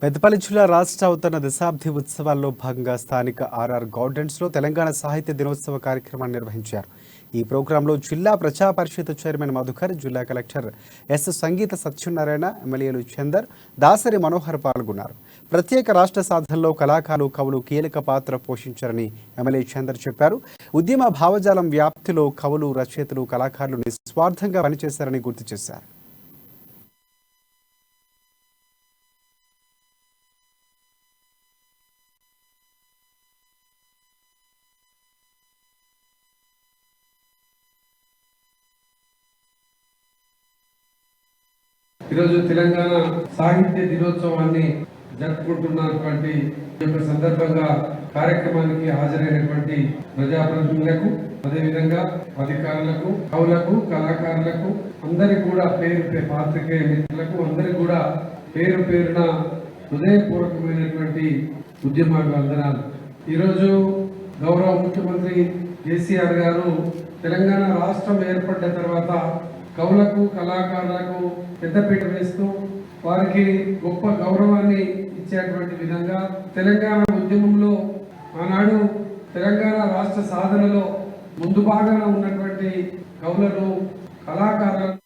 పెద్దపల్లి జిల్లా రాష్ట్ర అవతరణ దశాబ్ది ఉత్సవాల్లో భాగంగా స్థానిక ఆర్ఆర్ గార్డెన్స్లో తెలంగాణ సాహిత్య దినోత్సవ కార్యక్రమాన్ని నిర్వహించారు. ఈ ప్రోగ్రాంలో జిల్లా ప్రజా పరిషత్ చైర్మన్ మధుకర్, జిల్లా కలెక్టర్ ఎస్ సంగీత సత్యనారాయణ, ఎమ్మెల్యేలు చందర్, దాసరి మనోహర్ పాల్గొన్నారు. ప్రత్యేక రాష్ట్ర సాధనలో కళాకారులు, కవులు కీలక పాత్ర పోషించారని ఎమ్మెల్యే చందర్ చెప్పారు. ఉద్యమ భావజాలం వ్యాప్తిలో కవులు, రచయితలు, కళాకారులు నిస్వార్థంగా పనిచేశారని గుర్తు చేశారు. ఈరోజు తెలంగాణ సాహిత్య దినోత్సవాన్ని జరుపుకుంటున్నటువంటి సందర్భంగా కార్యక్రమానికి హాజరైనటువంటి ప్రజాప్రతినిధులకు, అదేవిధంగా అధికారులకు, కవులకు, కళాకారులకు అందరికి కూడా పాత్రికేయ మిత్రులకు అందరికి కూడా పేరు పేరున హృదయపూర్వకమైనటువంటి ఉద్యమాభివందనాలు. ఈరోజు గౌరవ ముఖ్యమంత్రి కేసీఆర్ గారు తెలంగాణ రాష్ట్రం ఏర్పడ్డ తర్వాత కవులకు, కళాకారులకు పెద్దపీట వేస్తూ వారికి గొప్ప గౌరవాన్ని ఇచ్చేటువంటి విధంగా తెలంగాణ ఉద్యమంలో ఆనాడు తెలంగాణ రాష్ట్ర సాధనలో ముందు భాగాన ఉన్నటువంటి కవులను, కళాకారులను